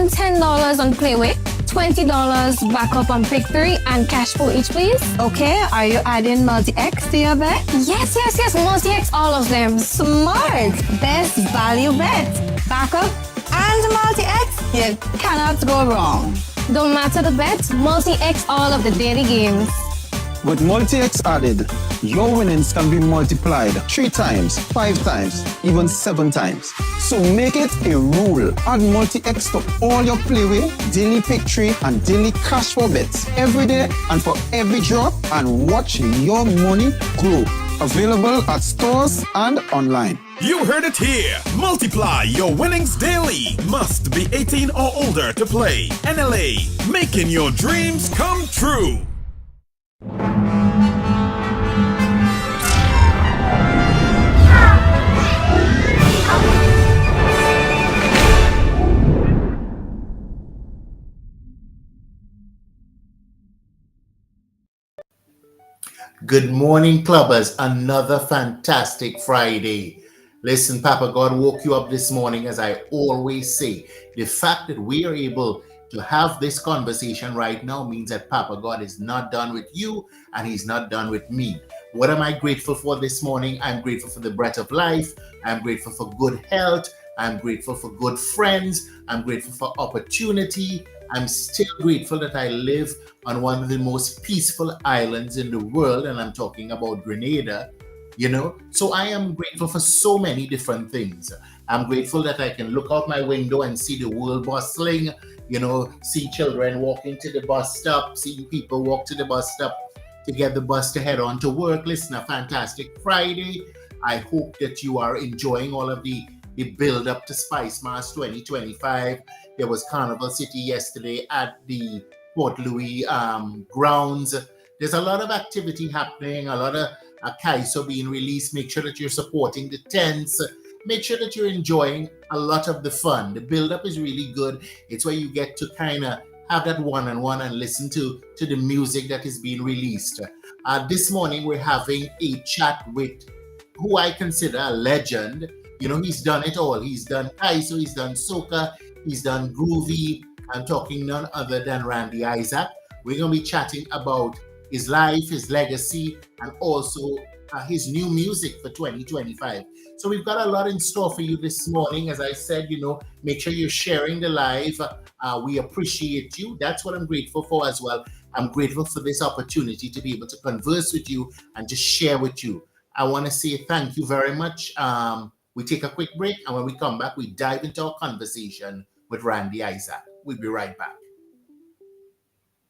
spend $10 on Playway, $20 backup on Pick 3, and cash for each, please. Okay, are you adding multi-X to your bet? Yes, multi-X, all of them. Smart! Best value bet. Backup and multi-X, you cannot go wrong. Don't matter the bet, multi-X all of the daily games. With multi-X added, your winnings can be multiplied 3 times, 5 times, even 7 times. So make it a rule. Add multi-X to all your Playway, daily pick 3, and daily cash for bets every day and for every drop, and watch your money grow. Available at stores and online. You heard it here. Multiply your winnings daily. Must be 18 or older to play. NLA, making your dreams come true. Good morning, clubbers. Another fantastic Friday. Listen, Papa God woke you up this morning, as I always say. The fact that we are able to have this conversation right now means that Papa God is not done with you and he's not done with me. What am I grateful for this morning? I'm grateful for the breath of life. I'm grateful for good health. I'm grateful for good friends. I'm grateful for opportunity. I'm still grateful that I live on one of the most peaceful islands in the world, and I'm talking about Grenada, So I am grateful for so many different things. I'm grateful that I can look out my window and see the world bustling, see children walking to the bus stop, seeing people walk to the bus stop to get the bus to head on to work. Listen, a fantastic Friday. I hope that you are enjoying all of the build up to Spice Mass 2025. There was Carnival City yesterday at the Port Louis grounds. There's a lot of activity happening, a lot of Kaiso being released. Make sure that you're supporting the tents. Make sure that you're enjoying a lot of the fun. The build-up is really good. It's where you get to kind of have that one-on-one and listen to the music that is being released. This morning, we're having a chat with who I consider a legend. He's done it all. He's done Kaiso, he's done soca, he's done groovy. I'm talking none other than Randy Isaac. We're going to be chatting about his life, his legacy, and also his new music for 2025. So we've got a lot in store for you this morning. As I said, make sure you're sharing the live. We appreciate you. That's what I'm grateful for as well. I'm grateful for this opportunity to be able to converse with you and just share with you. I want to say thank you very much. We take a quick break, and when we come back, we dive into our conversation with Randy Isaac. We'll be right back.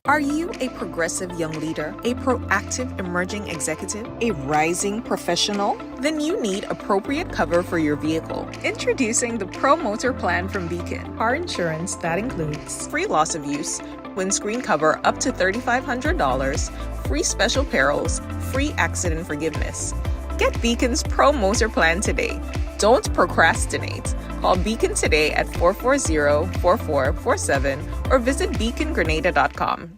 Are you a progressive young leader, a proactive emerging executive, a rising professional? Then you need appropriate cover for your vehicle. Introducing the Pro Motor Plan from Beacon. Car insurance that includes free loss of use, windscreen cover up to $3,500, free special perils, free accident forgiveness. Get Beacon's Pro Motor Plan today. Don't procrastinate. Call Beacon today at 440-4447 or visit beacongrenada.com.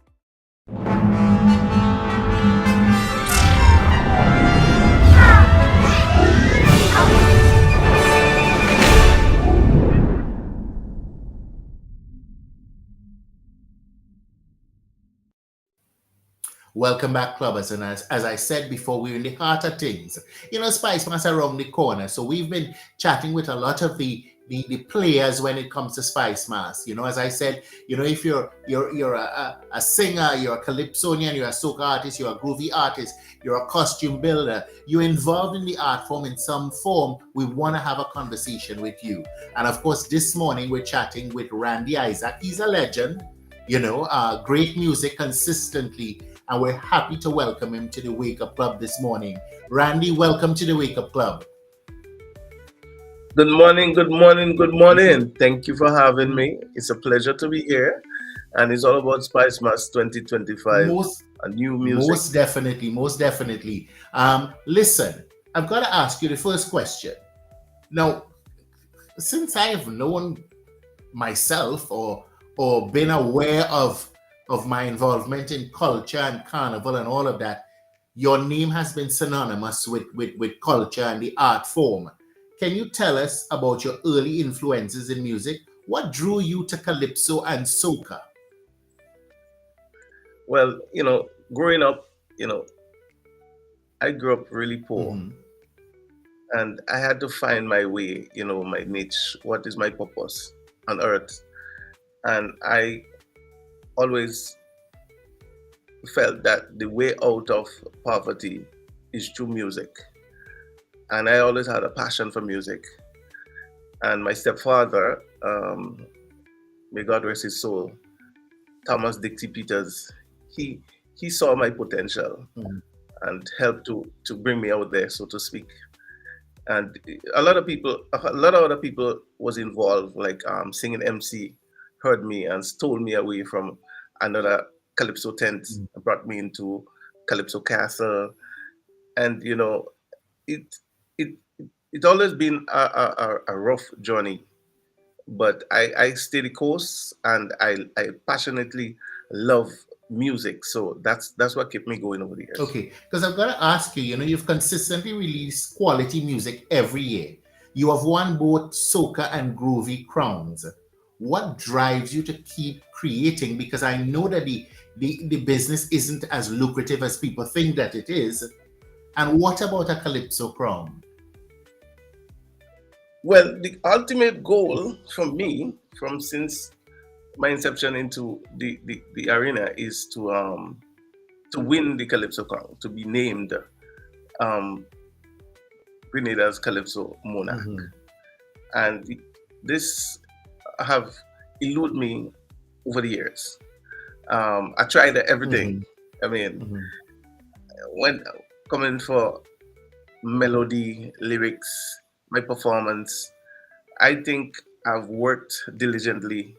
Welcome back, clubbers. And as I said before, we're in the heart of things. Spice Mass around the corner. So we've been chatting with a lot of the players when it comes to Spice Mass. As I said, if you're a singer, you're a calypsonian, you're a soca artist, you're a groovy artist, you're a costume builder, you're involved in the art form in some form, we want to have a conversation with you. And of course, this morning we're chatting with Randy Isaac. He's a legend, great music consistently. And we're happy to welcome him to the Wake Up Club this morning. Randy, welcome to the Wake Up Club. Good morning, good morning, good morning. Thank you for having me. It's a pleasure to be here. And it's all about Spice Mass 2025, a new music. Most definitely. Listen, I've got to ask you the first question. Now, since I have known myself or been aware of my involvement in culture and carnival and all of that, your name has been synonymous with culture and the art form. Can you tell us about your early influences in music? What drew you to calypso and soca? Well, growing up, I grew up really poor. And I had to find my way, my niche. What is my purpose on earth? And I always felt that the way out of poverty is through music. And I always had a passion for music. And my stepfather, may God rest his soul, Thomas Dixie Peters, he saw my potential and helped to bring me out there, so to speak. And a lot of other people was involved, like Singing MC heard me and stole me away from another Calypso tent, brought me into Calypso Castle. And it always been a rough journey, but I stay the course, and I passionately love music, so that's what kept me going over the years. Okay, because I've got to ask you, you've consistently released quality music every year. You have won both soca and groovy crowns. What drives you to keep creating? Because I know that the business isn't as lucrative as people think that it is. And what about a calypso crown? Well, the ultimate goal for me, since my inception into the arena, is to win the Calypso crown, to be named Grenada's Calypso Monarch. And this have eluded me over the years. I tried everything. I mean, when coming for melody, lyrics, my performance, I think I've worked diligently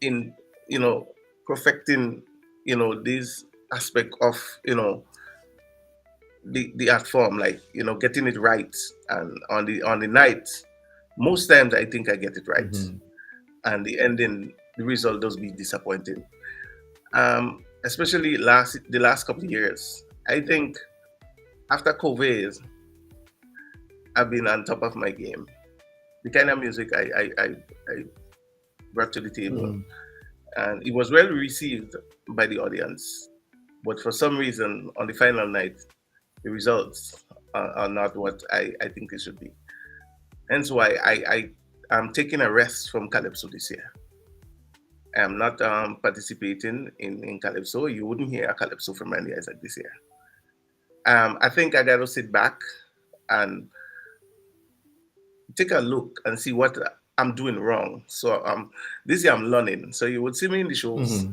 in perfecting this aspect of the art form, like getting it right. And on the night, most times I think I get it right, and the ending, the result does be disappointing. Especially the last couple of years, I think after COVID, I've been on top of my game. The kind of music I brought to the table, and it was well received by the audience. But for some reason, on the final night, the results are not what I think they should be. Hence why I'm taking a rest from Calypso this year. I'm not participating in Calypso. You wouldn't hear a Calypso from Randy Isaac this year. I think I got to sit back and take a look and see what I'm doing wrong. So this year I'm learning. So you would see me in the shows.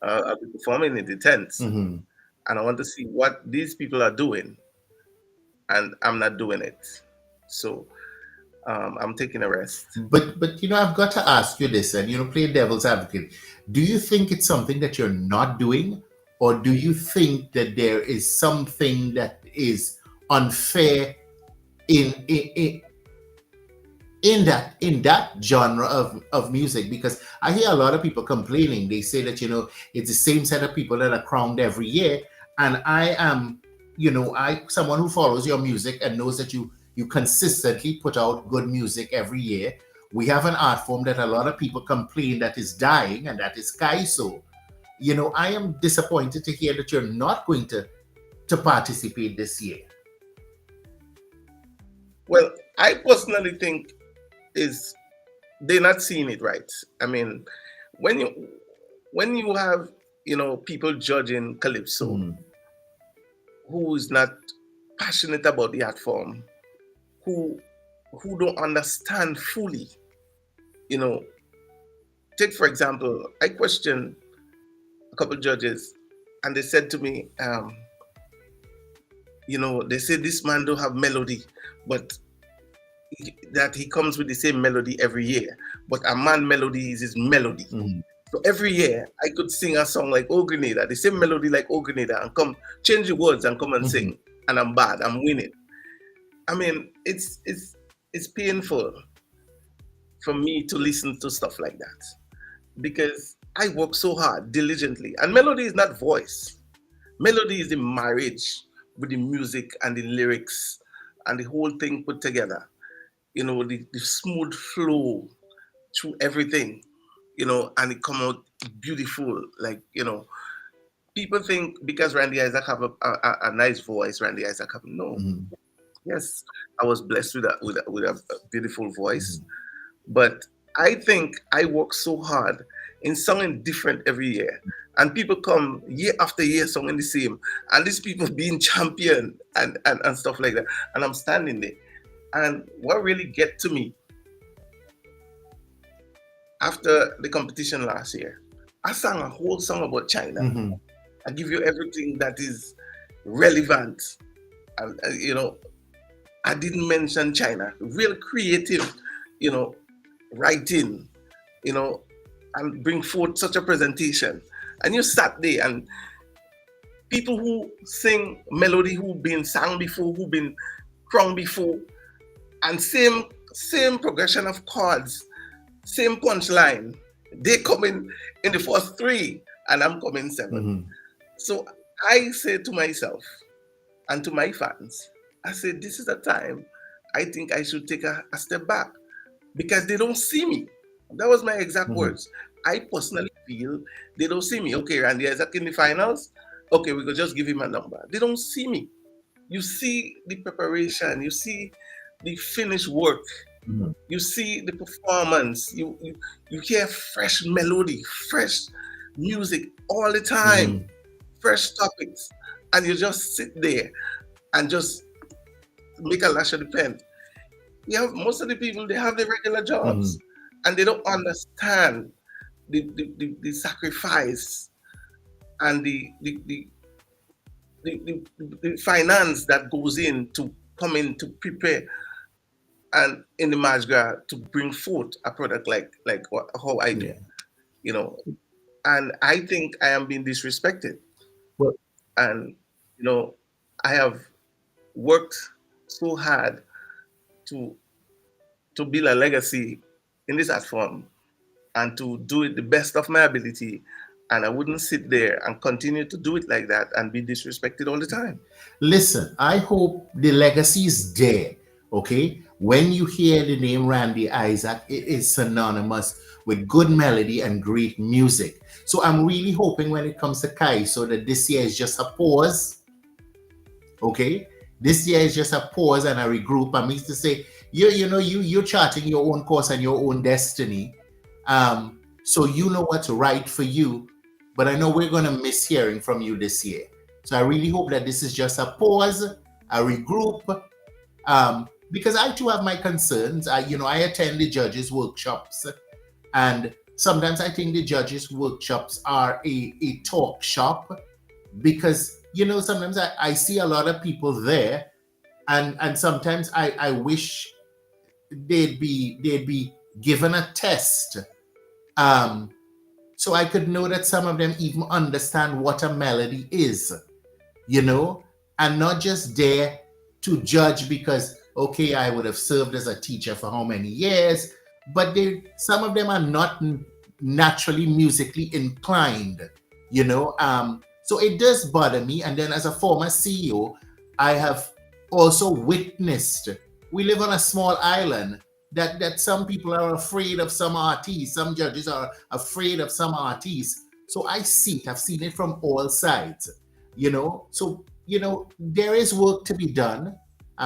I'll be performing in the tents, and I want to see what these people are doing, and I'm not doing it. So I'm taking a rest. But I've got to ask you this, and play devil's advocate. Do you think it's something that you're not doing, or do you think that there is something that is unfair in that genre of music? Because I hear a lot of people complaining. They say that it's the same set of people that are crowned every year, and I am someone who follows your music and knows that you consistently put out good music every year. We have an art form that a lot of people complain that is dying, and that is Kaiso. I am disappointed to hear that you're not going to participate this year. Well, I personally think they're not seeing it right. I mean, when you have people judging Calypso who is not passionate about the art form, who don't understand fully, take for example, I questioned a couple judges, and they said to me, they say this man don't have melody, but that he comes with the same melody every year. But a man melody is his melody. So every year I could sing a song like Oh Grenada, the same melody like Oh Grenada, and come change the words and come and sing, and I'm bad, I'm winning. I mean, it's painful for me to listen to stuff like that, because I work so hard, diligently. And melody is not voice. Melody is the marriage with the music and the lyrics and the whole thing put together. The smooth flow through everything, you know, and it come out beautiful. Like, you know, people think because Randy Isaac have a nice voice, Randy Isaac have no. Yes, I was blessed with a beautiful voice, but I think I work so hard in singing different every year, and people come year after year singing the same, and these people being champion and stuff like that, and I'm standing there. And what really get to me after the competition last year, I sang a whole song about China. I give you everything that is relevant, and you know, I didn't mention China. Real creative, you know, writing, you know, and bring forth such a presentation. And you sat there, and people who sing melody who been sang before, who been crowned before, and same progression of chords, same punchline. They come in the first 3, and I'm coming 7. So I say to myself and to my fans, I said, this is a time I think I should take a step back because they don't see me. That was my exact words. I personally feel they don't see me. Okay, Randy Isaac in the finals. Okay, we could just give him a number. They don't see me. You see the preparation. You see the finished work. You see the performance. You hear fresh melody, fresh music all the time, fresh topics, and you just sit there and just make a lash of the pen. You have most of the people, they have their regular jobs, and they don't understand the sacrifice and the finance that goes in to come in to prepare and in the Mardi Gras to bring forth a product like how I do, you know. And I think I am being disrespected. And you know, I have worked so hard to build a legacy in this art form and to do it the best of my ability. And I wouldn't sit there and continue to do it like that and be disrespected all the time. Listen, I hope the legacy is there, okay? When you hear the name Randy Isaac, it is synonymous with good melody and great music. So I'm really hoping when it comes to Kaiso that this year is just a pause, okay? This year is just a pause and a regroup. I mean to say, you're charting your own course and your own destiny. So you know what's right for you. But I know we're going to miss hearing from you this year. So I really hope that this is just a pause, a regroup, because I too have my concerns. I attend the judges' workshops, and sometimes I think the judges' workshops are a talk shop because, sometimes I see a lot of people there, and sometimes I wish they'd be given a test. So I could know that some of them even understand what a melody is, and not just there to judge because, okay, I would have served as a teacher for how many years, but some of them are not naturally musically inclined, so it does bother me. And then as a former CEO, I have also witnessed, we live on a small island, that some people are afraid of some artists, some judges are afraid of some artists. So I've seen it from all sides, So, there is work to be done,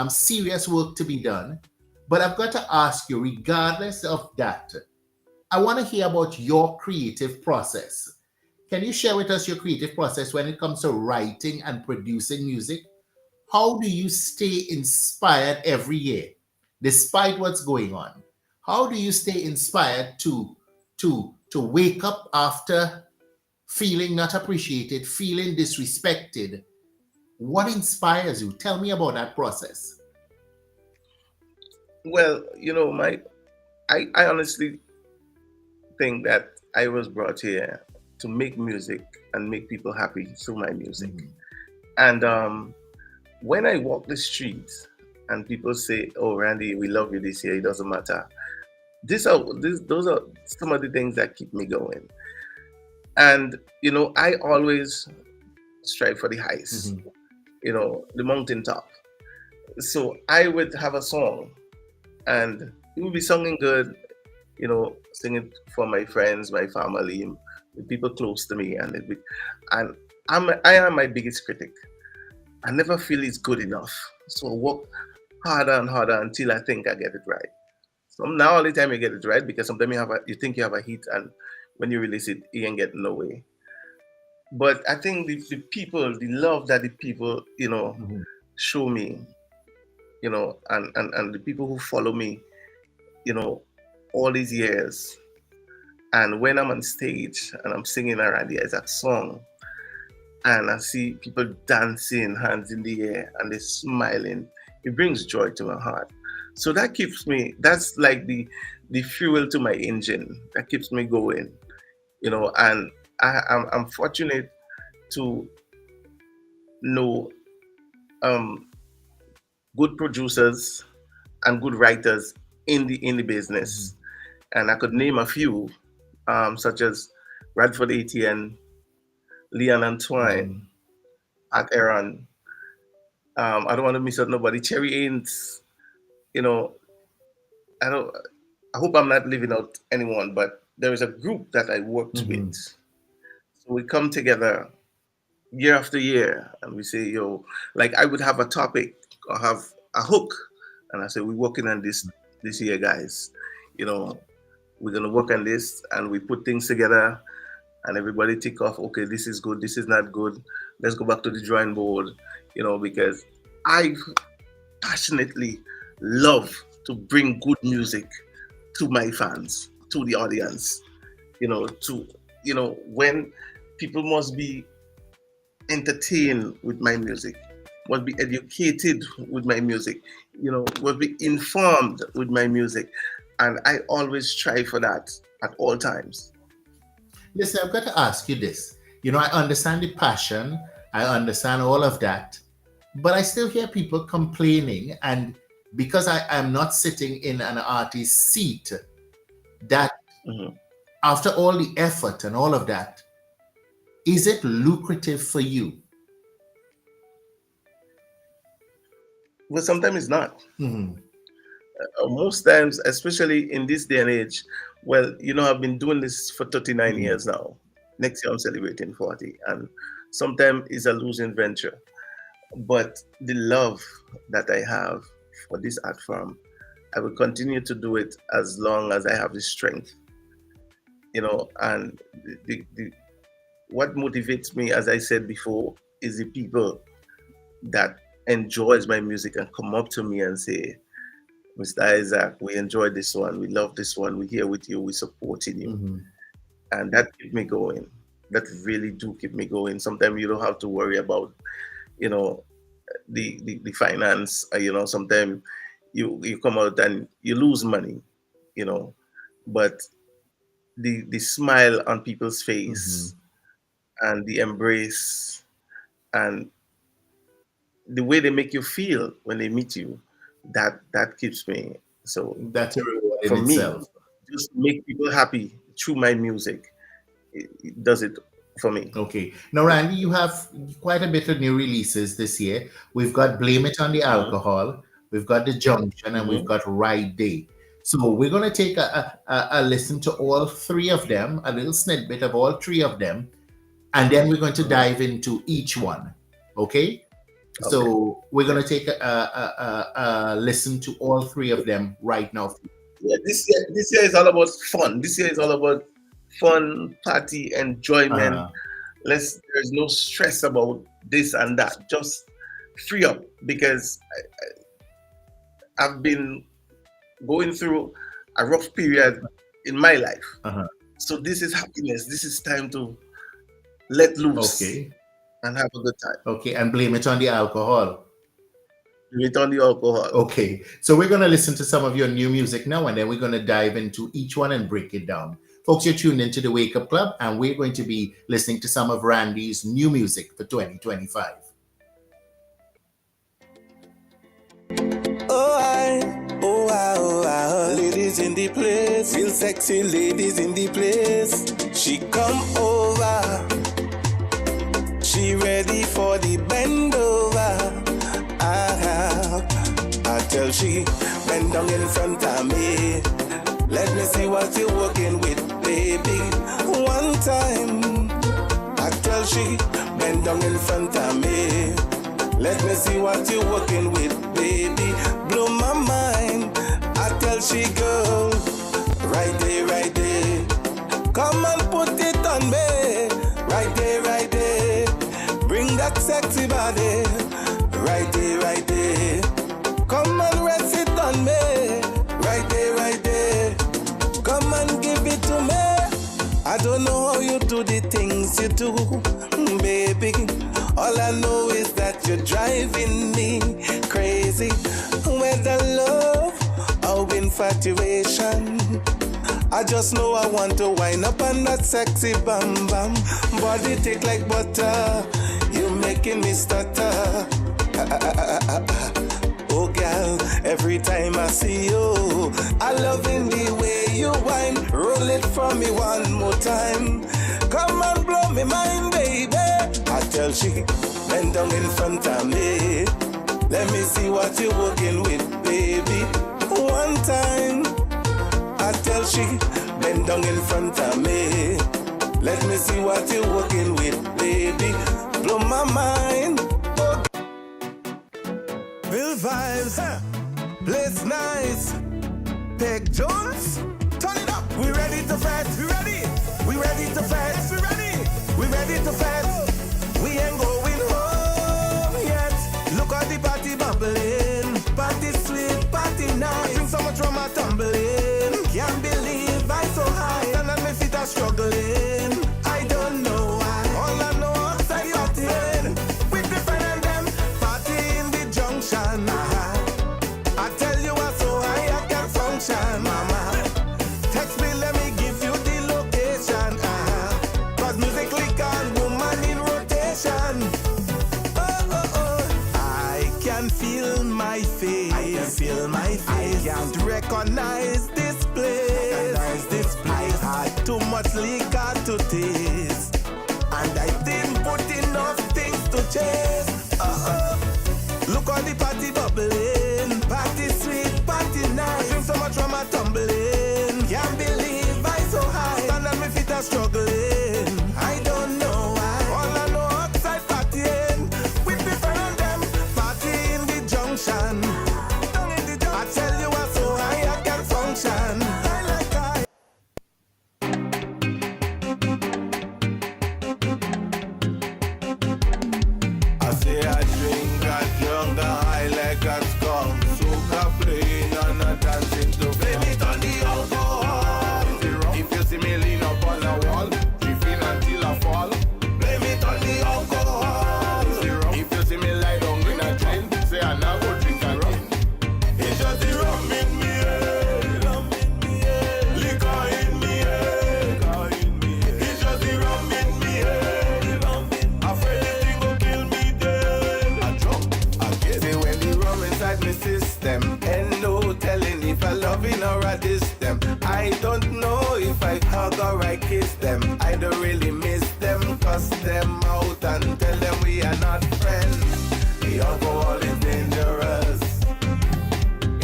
serious work to be done. But I've got to ask you, regardless of that, I want to hear about your creative process. Can you share with us your creative process when it comes to writing and producing music? How do you stay inspired every year? Despite what's going on, how do you stay inspired to wake up after feeling not appreciated, feeling disrespected? What inspires you? Tell me about that process. Well, I honestly think that I was brought here to make music and make people happy through my music. And when I walk the streets, and people say, "Oh, Randy, we love you this year. It doesn't matter." Those are some of the things that keep me going. And I always strive for the highs, the mountaintop. So I would have a song, and it would be sounding good you know, sing it for my friends, my family, the people close to me, and I am my biggest critic. I never feel it's good enough, so I work harder and harder until I think I get it right. So now all the time you get it right, because sometimes you think you have a hit, and when you release it, you ain't getting no way. But I think the people, the love that the people, you know, show me, you know, and the people who follow me, you know, all these years. And when I'm on stage and I'm singing a Randy Isaac song, and I see people dancing, hands in the air, and they're smiling, it brings joy to my heart. So that keeps me, that's like the fuel to my engine, that keeps me going, you know. And I'm fortunate to know good producers and good writers in the business. And I could name a few, such as Radford Etienne, Leon Antoine, Pat Aaron. I don't want to miss out nobody. Cherry Ains, you know, I hope I'm not leaving out anyone, but there is a group that I worked with. So we come together year after year and we say, yo, like I would have a topic or have a hook, and I say, we're working on this year, guys. You know, we're gonna work on this, and we put things together, and everybody tick off, okay, this is good, this is not good, let's go back to the drawing board, you know, because I passionately love to bring good music to my fans, to the audience, you know, when people must be entertained with my music, must be educated with my music, you know, must be informed with my music. And I always strive for that at all times. Listen, I've got to ask you this. You know, I understand the passion, I understand all of that, but I still hear people complaining, and because I am not sitting in an artist's seat, that after all the effort and all of that, is it lucrative for you? Well, sometimes it's not. Most times, especially in this day and age, well, you know, I've been doing this for 39 years now. Next year I'm celebrating 40, and sometimes it's a losing venture. But the love that I have for this art form, I will continue to do it as long as I have the strength, you know. And what motivates me, as I said before, is the people that enjoys my music and come up to me and say, Mr. Isaac, we enjoyed this one, we love this one, we're here with you, we're supporting you. And that keeps me going. That really do keep me going. Sometimes you don't have to worry about, you know, the finance, you know. Sometimes you come out and you lose money, you know, but the smile on people's face and the embrace and the way they make you feel when they meet you, that keeps me. So that's a reward for in me, itself. just make people happy through my music. It does it for me. Okay. Now, Randy, you have quite a bit of new releases this year. We've got Blame It on the Alcohol, we've got The Junction, and we've got Ride Day. So we're going to take a listen to all three of them, a little snippet of all three of them, and then we're going to dive into each one. Okay? So we're going to take a listen to all three of them right now. Yeah, this year is all about fun. This year is all about fun, party, enjoyment. There's no stress about this and that. Just free up, because I've been going through a rough period in my life. So this is happiness. This is time to let loose. And have a good time. Okay, and Blame It on the Alcohol. Blame It on the Alcohol. Okay, so we're going to listen to some of your new music now, and then we're going to dive into each one and break it down. Folks, you're tuned into the Wake Up Club, and we're going to be listening to some of Randy's new music for 2025. Ladies in the place, real sexy ladies in the place. She come over. She ready for the bend over. I tell she bend down in front of me. Let me see what you're working with, baby. One time, I tell she bend down in front of me. Let me see what you're working with, baby. Blow my mind. I tell she, girl, right there, right there. Come and put it on me. Right there, right there. Bring that sexy body. Right there, right there. Come and rest it on me. Right there, right there. Come and give it to me. I don't know how you do the things you do, baby. All I know is that you're driving me crazy. Whether love or infatuation, I just know I want to wind up on that sexy bam bam. Body tick like butter, you making me stutter. Oh girl, every time I see you, I love in the way you whine. Roll it for me one more time. Come and blow me mind, baby. I tell she, bend down in front of me. Let me see what you're working with, baby. One time, I tell she, bend down in front of me. Let me see what you're working with, baby. Blow my mind. Oh. Bill vibes, place nice. Peg Jones, turn it up. We ready to fight. We ready. We ready to fight. We ready. We ready to fight. We ain't going home yet. Look at the party bubbling. Party sweet, party nice. Drink so much rum a tumbling. Can't believe I'm so high. And my feet are struggling. I don't know why. All I know is I partying. With the friend and them. Party in the junction. I tell you I'm so high I can function, mama. Text me, let me give you the location. Cause music click on woman in rotation. I can feel my face. I can feel my face. I can't recognize this place. I had too much liquor to taste, and I didn't put enough things to chase. Look on the party bubbling. Party sweet, party nice. Drink so much rum a tumbling. Can't believe I'm so high. Stand on my feet are struggling. I don't know why. All I know outside partying. With the friend and them. Party in the junction. I tell you I'm so high I can function. I like I. I say I drink, I drunk, I high like a skunk. Soca playing and a dancing to blame it on the alcohol. If you see me lean up on the wall, drifting until I fall. Blame it on the alcohol. If you see me lie down in a train, say I now go drink again. It's just the rum in me head, liquor in me head. It's just the rum in me head. Afraid this thing go kill me dead. I drunk again. Say when the rum inside my system, and no telling if I love it or I diss them. I don't know if I hug or I kiss them. I don't really miss them, cuss them out and tell them we are not friends. The alcohol is dangerous.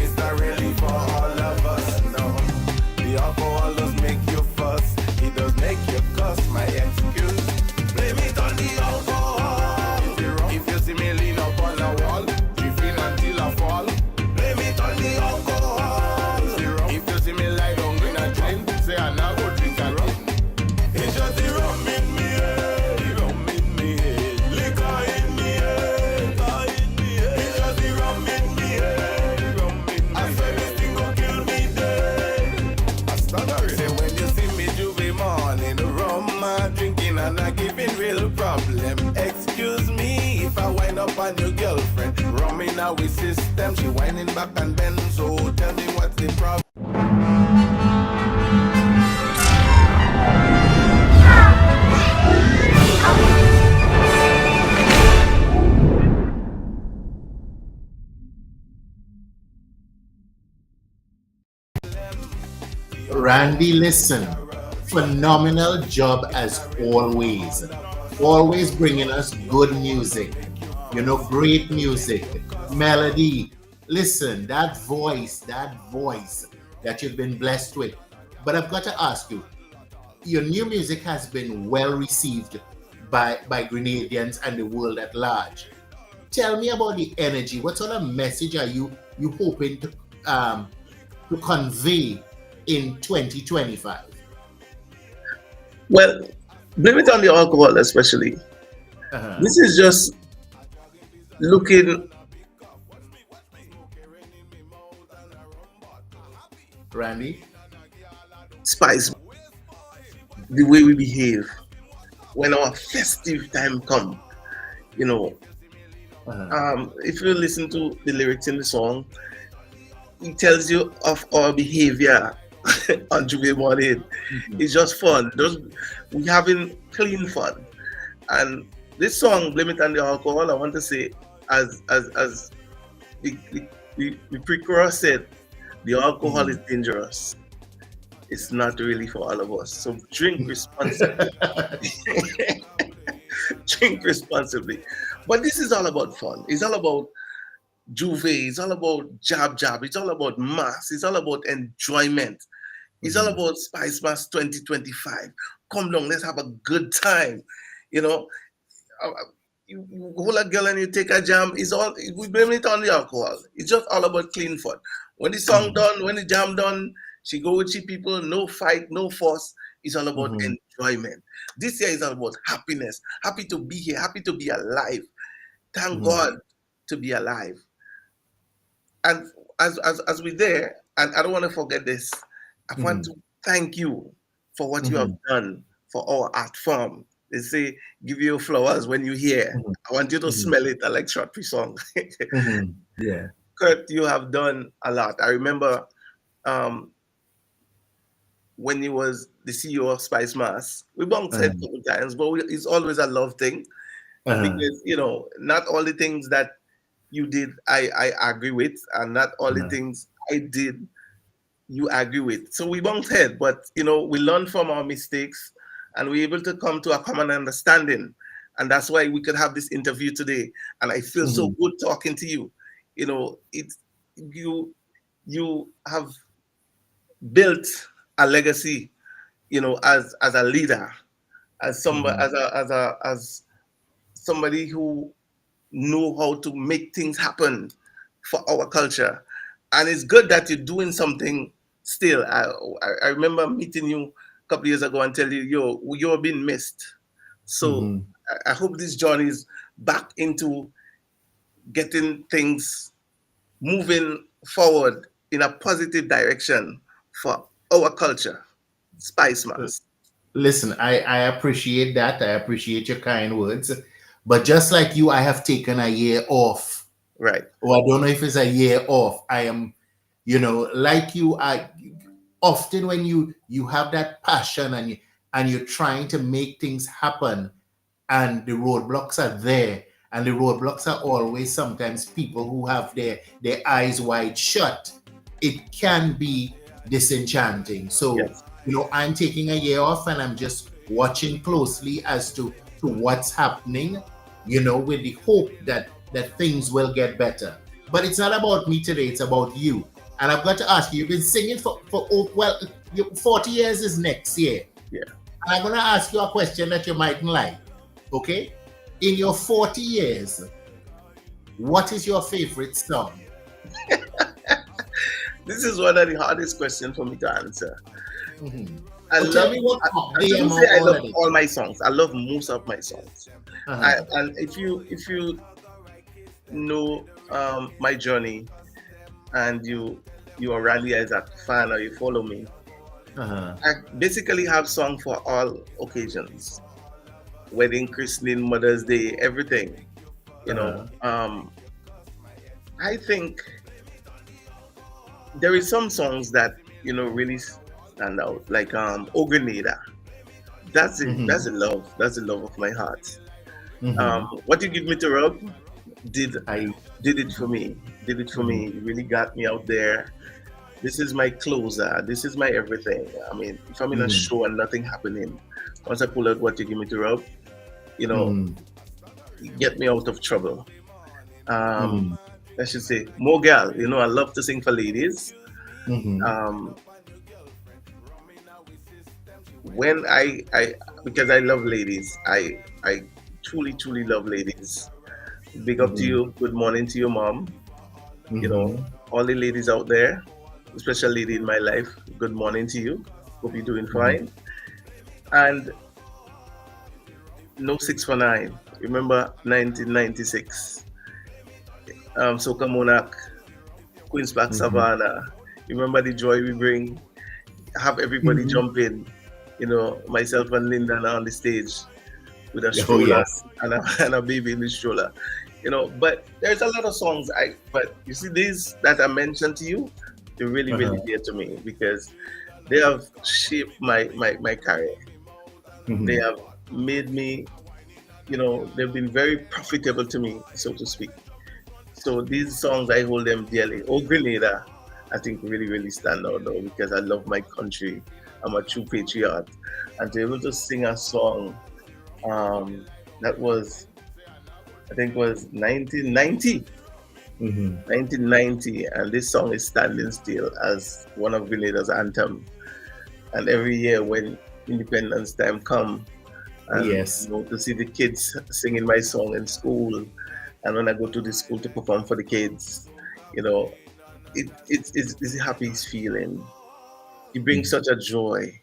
It's not really for all of us, no. The alcohol does make you fuss. It does make you cuss, my excuse. Blame it on the alcohol. If you see me lean up on the wall, drifting until I fall. Blame it on the alcohol. If you see me lie down in a train, say I now go drink again. It's just the rum in me head, liquor in me head, it's just the rum in me head. I swear this thing gon' kill me dead. I stagger it. Say when you see me Juve morning, rum I drinking and I giving real problem. Excuse me if I wind up on your girlfriend. Rum in our system, she whining back and bend. So tell me what's the problem. Randy, listen, phenomenal job as always. Always bringing us good music. You know, great music, melody. Listen, that voice that you've been blessed with, But I've got to ask you, your new music has been well received by Grenadians and the world at large. Tell me about the energy. What sort of message are you hoping to convey in 2025? Well, blame it on the alcohol, especially. This is just looking. Randy? Spice. The way we behave when our festive time come, you know. If you listen to the lyrics in the song, it tells you of our behavior on Juve morning. It's just fun. We having clean fun. And this song, Blame It on the Alcohol, I want to say, as the pre-chorus said, the alcohol is dangerous. It's not really for all of us. So drink responsibly. Drink responsibly. But this is all about fun. It's all about Juve. It's all about jab. It's all about mass. It's all about enjoyment. It's all about Spice Mass 2025. Come down, let's have a good time. You know, you hold a girl and you take a jam. We blame it on the alcohol. It's just all about clean fun. When the song done, when the jam done, she go with she people, no fight, no fuss. It's all about enjoyment. This year is all about happiness. Happy to be here, happy to be alive. Thank God to be alive. And as we're there, and I don't want to forget this, I want to thank you for what you have done for our art form. They say, give you flowers when you hear. I want you to smell it. I like Shorttree song. Yeah. Kurt, you have done a lot. I remember when he was the CEO of Spice Mass, we bumped heads a couple times, but it's always a love thing. Because, you know, not all the things that you did, I agree with, and not all the things I did, you agree with. So we bumped heads, but, you know, we learned from our mistakes and we're able to come to a common understanding. And that's why we could have this interview today. And I feel so good talking to you. You know, you have built a legacy, you know, as a leader, as somebody, as somebody who know how to make things happen for our culture. And it's good that you're doing something still. I remember meeting you a couple of years ago and tell you, you're being missed. So I hope this journey is back into getting things moving forward in a positive direction for our culture, Spice Mass. Listen, I appreciate that. I appreciate your kind words. But just like you, I have taken a year off. Right. Or I don't know if it's a year off. I am, you know, like you, I often when you have that passion and you're trying to make things happen and the roadblocks are there, and the roadblocks are always sometimes people who have their eyes wide shut, it can be disenchanting. So, you know, I'm taking a year off and I'm just watching closely as to what's happening, you know, with the hope that things will get better. But it's not about me today, it's about you. And I've got to ask you, you've been singing for 40 years is next year. Yeah. And I'm going to ask you a question that you mightn't like, okay? In your 40 years, what is your favorite song? This is one of the hardest questions for me to answer. I Tell me what I love all my songs. I love most of my songs. And if you know my journey and you are really as a fan or you follow me, I basically have songs for all occasions. Wedding, christening, Mother's Day, everything. You know, I think there is some songs that, you know, really stand out, like O Grenada. That's it. That's the love. That's the love of my heart. What You Give Me to Rub did it for me. Did it for me. It really got me out there. This is my closer. This is my everything. I mean, if I'm in a show and nothing happening, once I pull out What You Give Me to Rub, you know, get me out of trouble. I should say, More Gal. You know, I love to sing for ladies. when I because I love ladies, I truly love ladies. Big up to you. Good morning to your mom. You know, all the ladies out there, especially lady in my life. Good morning to you. Hope you're doing fine. And no 6 for 9. Remember 1996. Soca Monarch, Queen's Park Savannah. Remember the joy we bring. Have everybody jump in. You know, myself and Linda are on the stage with a stroller and a baby in the stroller. You know, but there's a lot of songs but you see these that I mentioned to you, they're really dear to me because they have shaped my career. They have made me, you know, they've been very profitable to me, so to speak. So these songs, I hold them dearly. Oh, Grenada, I think really stand out though because I love my country. I'm a true patriot. And to be able to sing a song that was, I think was 1990. 1990, and this song is standing still as one of Grenada's anthem. And every year when Independence Time come, and you know, to see the kids singing my song in school, and when I go to the school to perform for the kids, you know, it's a happy feeling. It brings such a joy,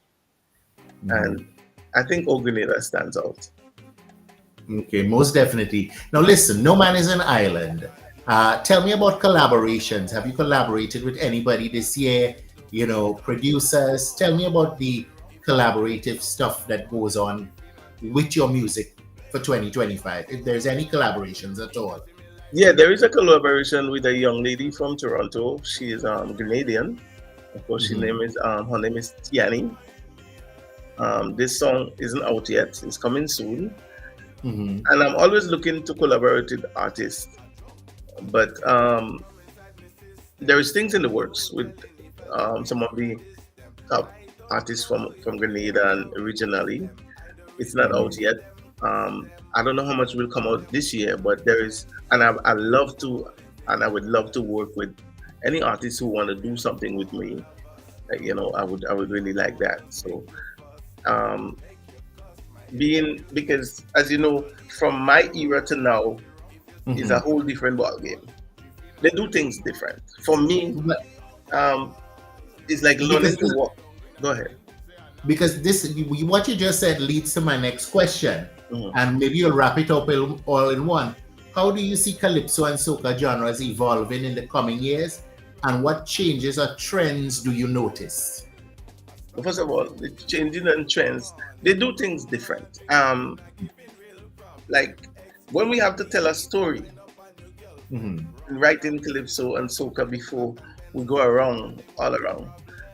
and I think O Grenada stands out. Okay, most definitely. Now listen, no man is an island. Tell me about collaborations. Have you collaborated with anybody this year? You know, producers. Tell me about the collaborative stuff that goes on with your music for 2025, if there's any collaborations at all. Yeah, there is a collaboration with a young lady from Toronto. She is Grenadian. Of course, her name is Tiani. This song isn't out yet. It's coming soon. And I'm always looking to collaborate with artists. But there is things in the works with some of the top artists from Grenada and originally. It's not out yet. I don't know how much will come out this year, but there is, and I love to, and I would love to work with any artists who want to do something with me. You know, I would really like that. So, because as you know, from my era to now is a whole different ball game. They do things different. For me, it's like learning to walk. Go ahead. Because what you just said leads to my next question, and maybe you'll wrap it up all in one. How do you see Calypso and Soca genres evolving in the coming years, and what changes or trends do you notice? First of all, the changing and trends, they do things different. Like when we have to tell a story, writing Calypso and Soca before we go all around.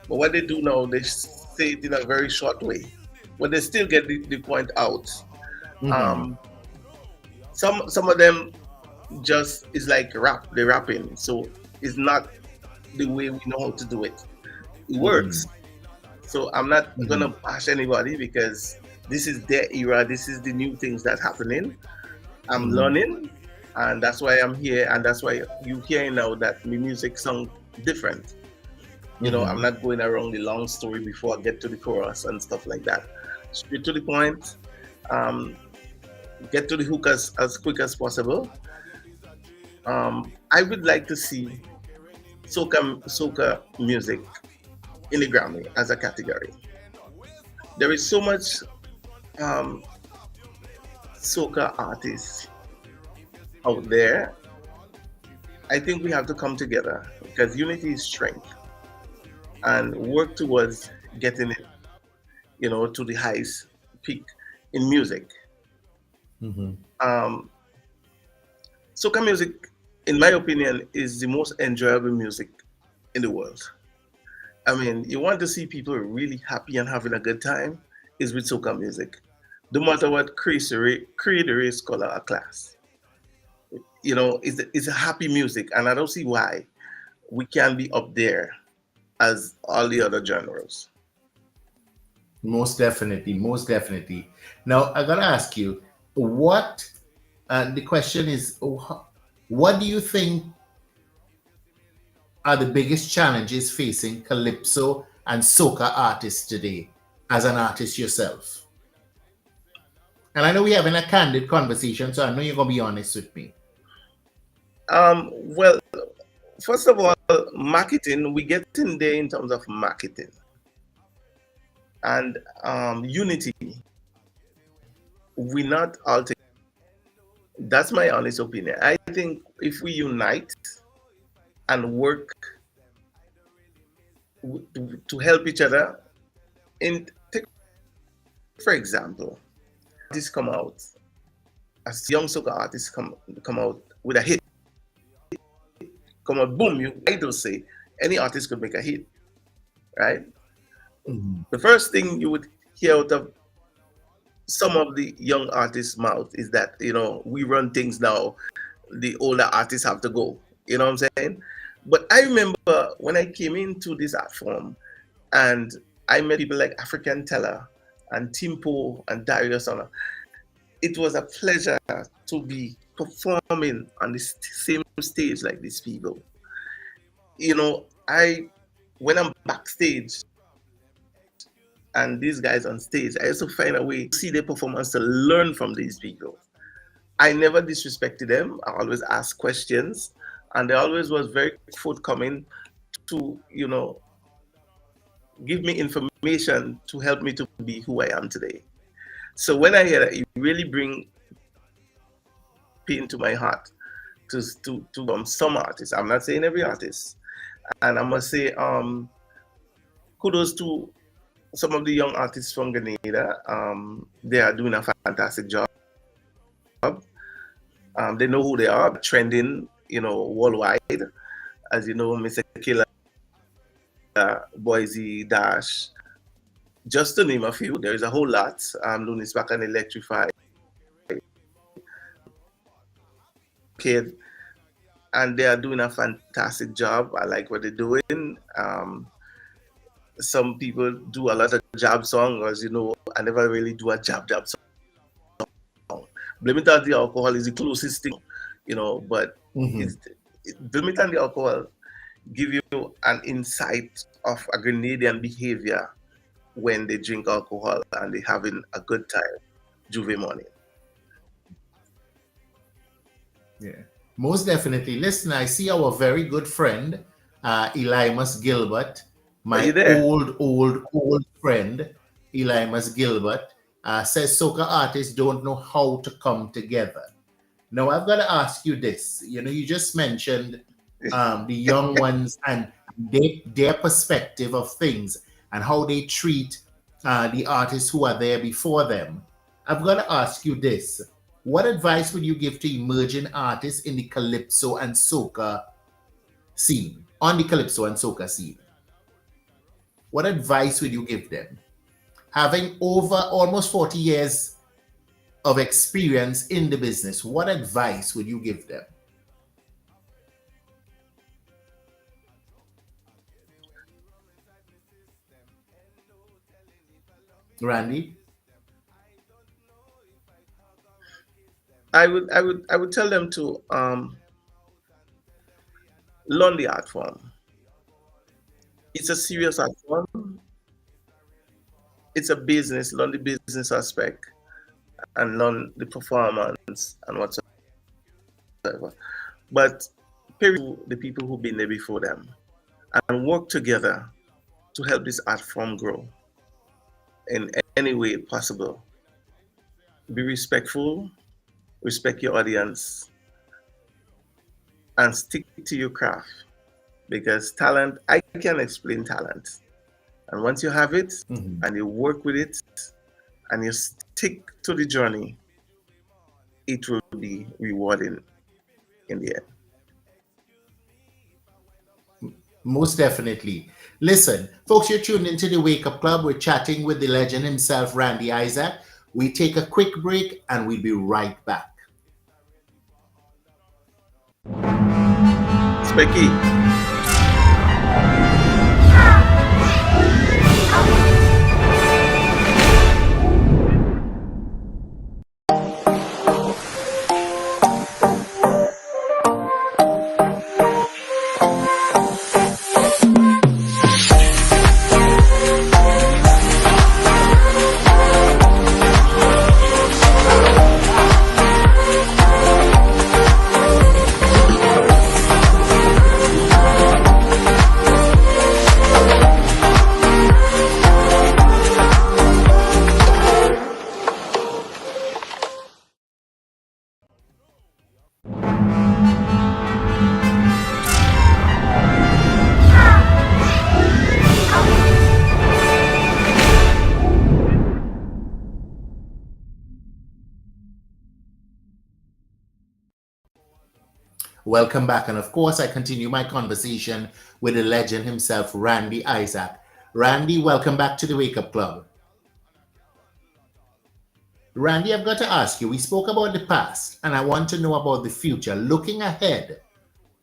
But what they do now, they say it in a very short way, but they still get the point out. Some of them just is like they're rapping, so it's not the way we know how to do it. It works. So I'm not gonna bash anybody because this is their era, this is the new things that's happening. I'm learning, and that's why I'm here, and that's why you hear now that my music sounds different. You know, I'm not going around the long story before I get to the chorus and stuff like that. Straight to the point, get to the hook as quick as possible. I would like to see soca music in the Grammy as a category. There is so much soca artists out there. I think we have to come together because unity is strength, and work towards getting it, you know, to the highest peak in music. Soca music, in my opinion, is the most enjoyable music in the world. I mean, you want to see people really happy and having a good time is with soca music. No matter what creed, race, color, or class. You know, it's a happy music, and I don't see why we can't be up there as all the other genres. Most definitely. Now, I gotta ask you, the question is, what do you think are the biggest challenges facing Calypso and Soca artists today? as an artist yourself? And I know we're having a candid conversation, so I know you're going to be honest with me. Well, first of all, marketing, we get in there in terms of marketing. And unity, we not all together. That's my honest opinion. I think if we unite and work to help each other, for example, artists come out, as young soca artists come out with a hit, come out, boom, I don't say any artist could make a hit, right? Mm-hmm. The first thing you would hear out of some of the young artists' mouth is that, we run things now, the older artists have to go, you know what I'm saying? But I remember when I came into this art form and I met people like African Teller and Timpo and Darius Honor, it was a pleasure to be performing on the same stage like these people. When I'm backstage and these guys on stage, I also find a way to see their performance, to learn from these people. I never disrespected them. I always asked questions, and they always was very forthcoming to, give me information to help me to be who I am today. So when I hear that, it really brings pain to my heart to some artists. I'm not saying every artist. And I must say, kudos to some of the young artists from Grenada. They are doing a fantastic job. They know who they are, trending, worldwide. As you know, Mr. Killer, Boise, Dash, just to name a few. There is a whole lot. Lunis Back and Electrify, Kid, and they are doing a fantastic job. I like what they're doing. Some people do a lot of jab songs, I never really do a jab song. Blame It on the Alcohol is the closest thing, but Blame It on the Alcohol give you an insight of a Grenadian behavior when they drink alcohol and they're having a good time, Juve morning. Yeah, most definitely. Listen, I see our very good friend, Elimus Gilbert, my old friend, Elimus Gilbert, says soca artists don't know how to come together. Now, I've got to ask you this. You just mentioned the young ones and their perspective of things and how they treat the artists who are there before them. I've got to ask you this. What advice would you give to emerging artists in the Calypso and Soca scene, on the Calypso and Soca scene? What advice would you give them? Having over almost 40 years of experience in the business, what advice would you give them? Randy? I would tell them to learn the art form. It's a serious art form. It's a business. Learn the business aspect and learn the performance and whatsoever. But pay the people who've been there before them and work together to help this art form grow in any way possible. Be respectful, respect your audience, and stick to your craft. Because talent, I can explain talent. And once you have it and you work with it and you stick to the journey, it will be rewarding in the end. Most definitely. Listen, folks, you're tuned into the Wake Up Club. We're chatting with the legend himself, Randy Isaac. We take a quick break and we'll be right back. Specky. Welcome back. And of course, I continue my conversation with the legend himself, Randy Isaac. Randy, welcome back to the Wake Up Club. Randy, I've got to ask you, we spoke about the past, and I want to know about the future. Looking ahead,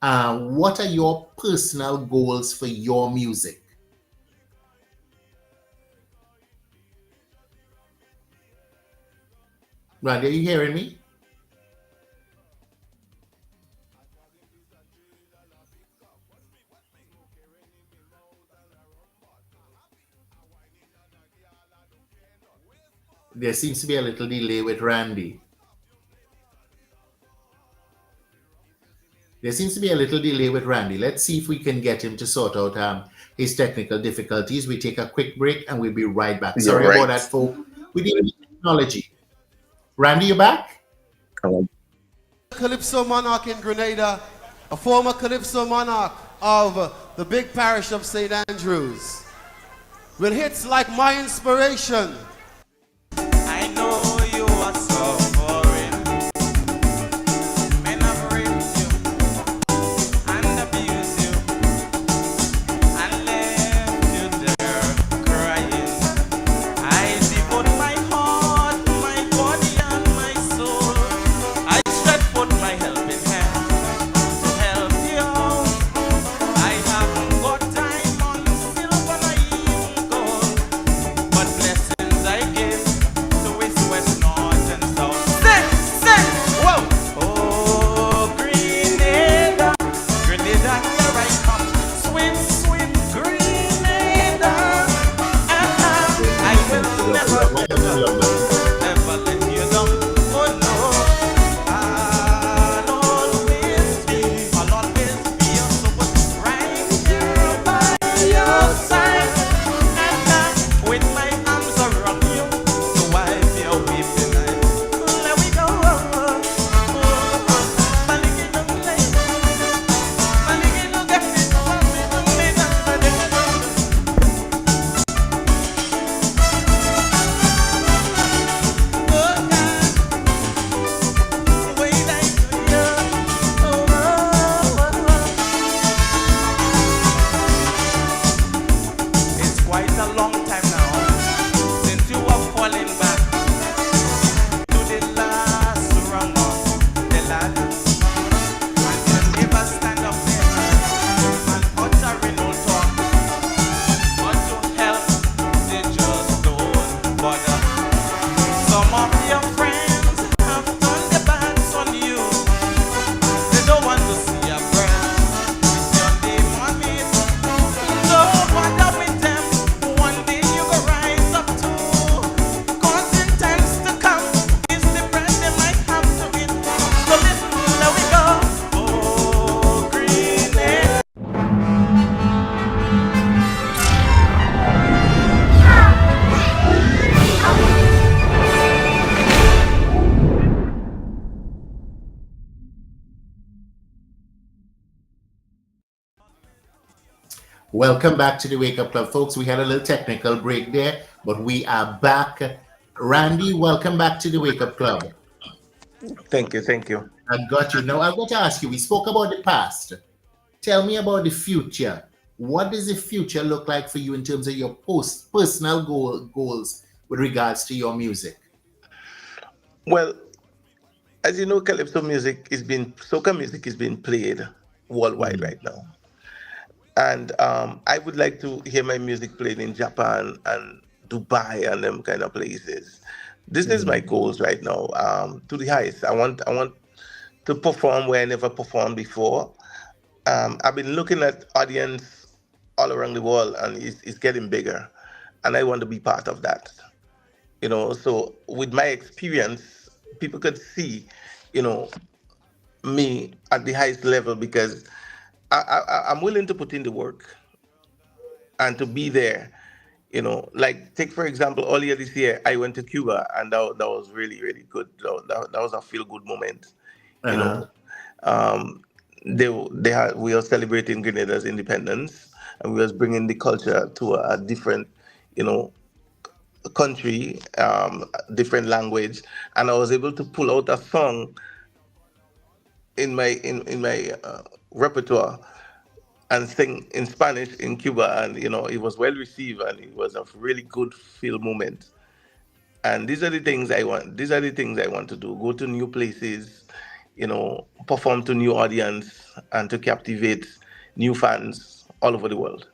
what are your personal goals for your music? Randy, are you hearing me? There seems to be a little delay with Randy. Let's see if we can get him to sort out his technical difficulties. We take a quick break and we'll be right back. Sorry about that, folks. We need technology. Randy, you back? Calypso monarch in Grenada, a former Calypso monarch of the big parish of St. Andrews. With hits like My Inspiration. I know you are suffering. Men have raped you and abused you and left you there crying. I devote my heart, my body and my soul. I stretch forth my helping hand to help you. I haven't got diamond, silver, or even gold, but blessings I give to east, west, north, and south. Say, whoa! Oh, Grenada, Grenada, here I come. Sweet, sweet Grenada. I will never, ever let you down. Oh no, I'll always be your support, right here by your side. With my arms around you, to wipe your weeping eyes. Let we go. It's quite a long time now since you are falling back to the last round of the ladder, and you never stand up there and uttering no talk, but to help they just don't bother. Some of your friends have turned their backs on you. They don't want to see your friend with your name on it. Don't bother with them. One day you go rise up too. 'Cause in times to come, it's the bread they might have to eat. So listen, there we go. Oh, Grenada. Welcome back to the Wake Up Club, folks. We had a little technical break there, but we are back. Randy, welcome back to the Wake Up Club. Thank you. I got you. Now, I've got to ask you, we spoke about the past. Tell me about the future. What does the future look like for you in terms of your personal goals with regards to your music? Well, as you know, calypso music soca music is being played worldwide right now. And I would like to hear my music played in Japan and Dubai and them kind of places. This is my goals right now, to the highest. I want to perform where I never performed before. I've been looking at audience all around the world, and it's getting bigger, and I want to be part of that. So with my experience, people could see, me at the highest level, because I'm willing to put in the work and to be there. Like take for example, earlier this year I went to Cuba, and that was really, really good. That was a feel good moment. We are celebrating Grenada's independence, and we was bringing the culture to a different, country, different language, and I was able to pull out a song in my repertoire and sing in Spanish in Cuba, and it was well received, and it was a really good feel moment. And these are the things I want. These are the things I want to do. Go to new places, perform to new audience, and to captivate new fans all over the world.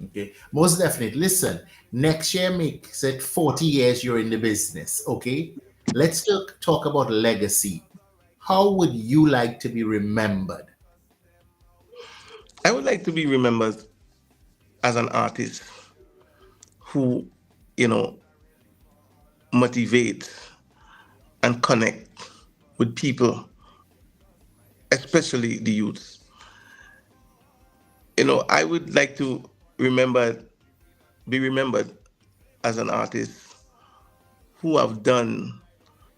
Okay, most definitely. Listen, next year makes it 40 years you're in the business. Okay, let's talk about legacy. How would you like to be remembered? I would like to be remembered as an artist who, motivate and connect with people, especially the youths. I would like to be remembered as an artist who have done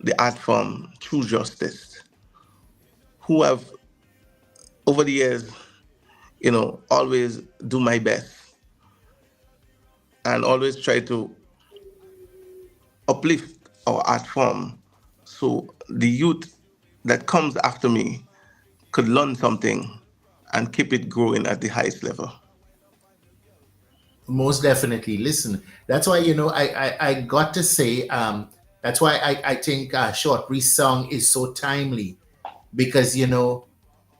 the art form through justice, who have over the years, always do my best and always try to uplift our art form so the youth that comes after me could learn something and keep it growing at the highest level. Most definitely. Listen, that's why, I got to say, that's why I think Short Breeze song is so timely, because,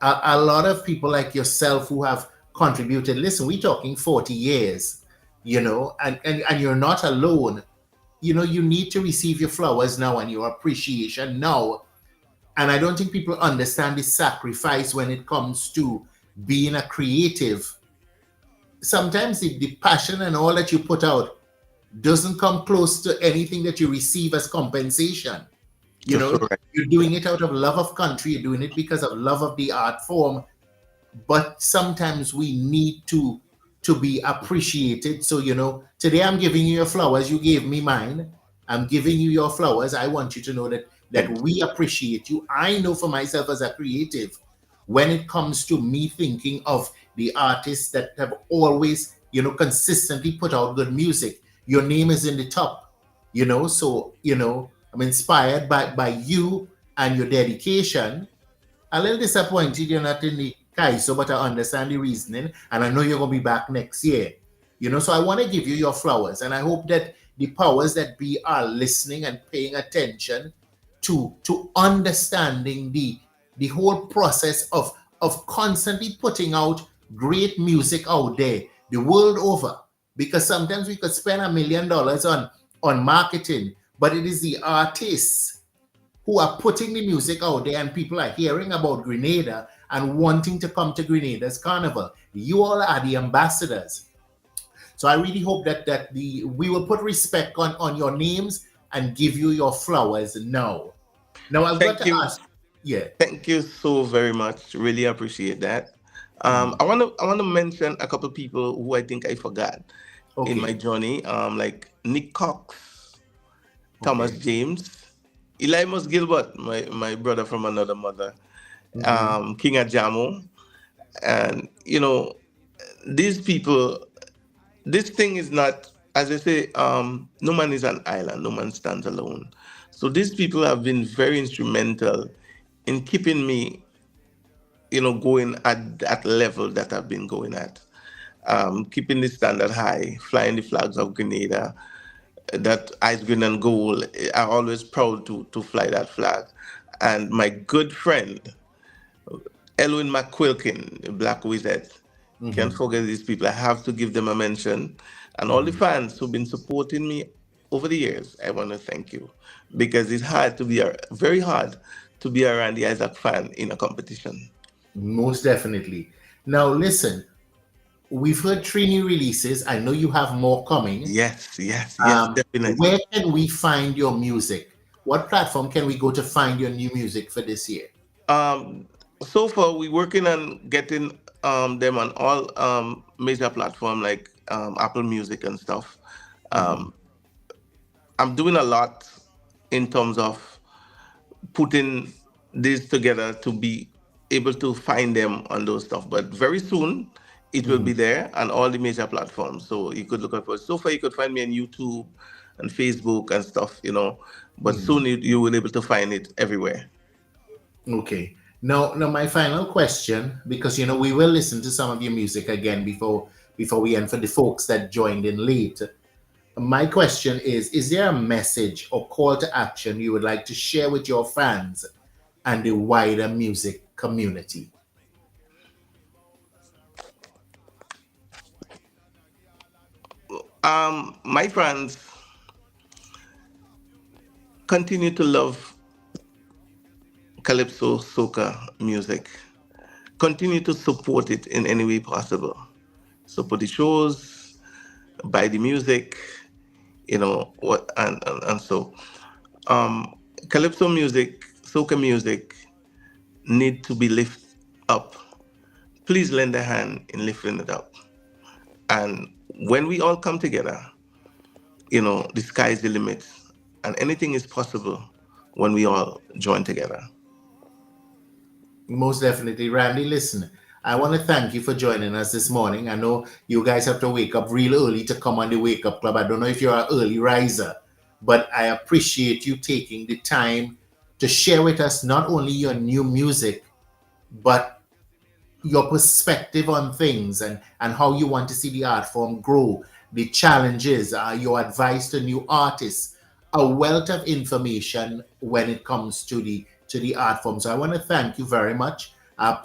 a lot of people like yourself who have contributed, listen, we're talking 40 years, and you're not alone. You need to receive your flowers now and your appreciation now. And I don't think people understand the sacrifice when it comes to being a creative. Sometimes the passion and all that you put out doesn't come close to anything that you receive as compensation. You're doing it out of love of country, you're doing it because of love of the art form, but sometimes we need to be appreciated. So, today I'm giving you your flowers, you gave me mine, I'm giving you your flowers. I want you to know that we appreciate you. I know for myself as a creative, when it comes to me thinking of the artists that have always, consistently put out good music, your name is in the top, so, I'm inspired by you and your dedication. A little disappointed you're not in the Kaiso, but I understand the reasoning, and I know you're going to be back next year. So I want to give you your flowers, and I hope that the powers that be are listening and paying attention to understanding the whole process of constantly putting out great music out there the world over, because sometimes we could spend $1 million on marketing, but it is the artists who are putting the music out there, and people are hearing about Grenada and wanting to come to Grenada's carnival. You all are the ambassadors. So I really hope that we will put respect on your names and give you your flowers now. Now I've got to ask. Yeah. Thank you so very much. Really appreciate that. I want to mention a couple of people who I think I forgot in my journey, like Nick Cox, Thomas James, Elimus Gilbert, my brother from another mother, King Ajamo, and these people. This thing is not, as I say, no man is an island, no man stands alone. So these people have been very instrumental in keeping me, going at that level that I've been going at, keeping the standard high, flying the flags of Grenada, that ice green and gold. I'm always proud to fly that flag. And my good friend, Elwin McQuilkin, Black Wizard, can't forget these people. I have to give them a mention. And all the fans who've been supporting me over the years, I want to thank you, because it's very hard to be a Randy Isaac fan in a competition. Most definitely. Now listen, we've heard 3 new releases. I know you have more coming. Yes, definitely. Where can we find your music? What platform can we go to find your new music for this year? So far, we're working on getting them on all major platforms like Apple Music and stuff. I'm doing a lot in terms of putting this together to be able to find them on those stuff. But very soon, it will be there on all the major platforms. So you could look up for it. So far, you could find me on YouTube and Facebook and stuff, But soon you will be able to find it everywhere. Okay. Now, my final question, because you know we will listen to some of your music again before we end for the folks that joined in late. My question is there a message or call to action you would like to share with your fans and the wider music community? My friends, continue to love calypso soca music. Continue to support it in any way possible. Support the shows, buy the music, you know what, and so calypso music, soca music need to be lifted up. Please lend a hand in lifting it up. And when we all come together, you know, the sky is the limit, and anything is possible when we all join together. Most definitely. Randy, listen, I want to thank you for joining us this morning. I know you guys have to wake up real early to come on the Wake Up Club. I don't know if you're an early riser, but I appreciate you taking the time to share with us not only your new music, but your perspective on things and how you want to see the art form grow, the challenges, your advice to new artists, a wealth of information when it comes to the art form. So I want to thank you very much.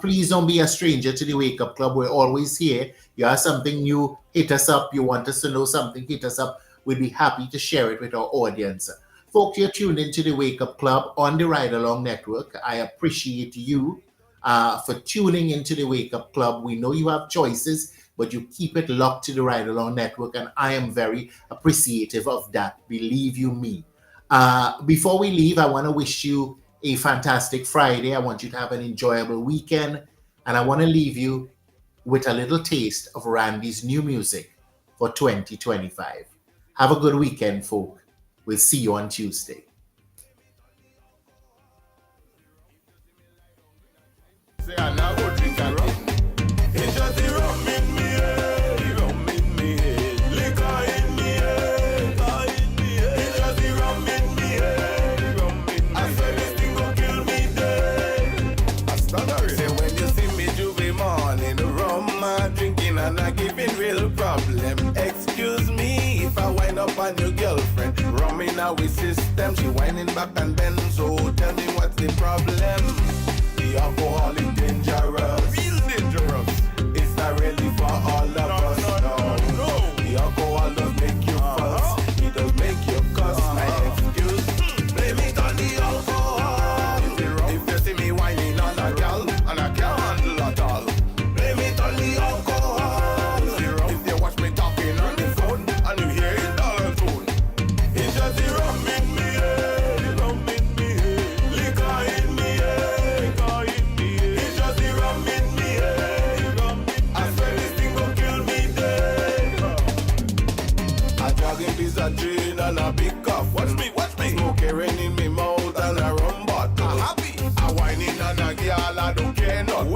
Please don't be a stranger to the Wake Up Club. We're always here. You have something new, hit us up. You want us to know something, hit us up. We'd be happy to share it with our audience. Folks, you're tuned into the Wake Up Club on the Ride Along Network. I appreciate you for tuning into the Wake Up Club. We know you have choices, but you keep it locked to the Ride Along Network, and I am very appreciative of that. Believe you me. Before we leave, I want to wish you a fantastic Friday. I want you to have an enjoyable weekend, and I want to leave you with a little taste of Randy's new music for 2025. Have a good weekend, folk. We'll see you on Tuesday. Say I now go drink a rum. It's just the rum in me head, rum in me head. Liquor in me head, liquor in me head. It's just the rum in me head, rum in me head. I swear this thing gon' kill me dead. I stutter. Say when you see me Juve morning, rum I'm drinking and I giving real problem. Excuse me if I wind up on your girlfriend. Rum in our system, she whining back and bend. So tell me what's the problem? The alcohol is dangerous, real dangerous. It's not really for all of us. No. The alcohol does make you fuss. It does make you cuss. My excuse, blame it on the alcohol. If you see me whining on a gal and I can't handle at all, blame it on the alcohol. If you watch me talking on the phone and you hear it all on phone, it's just the rum in me head, rum in me head, liquor in me head. A gin and a big cuff. Watch me. Smoke rain in me mouth and a rum bottle. Happy. I whining and a girl, I don't care not.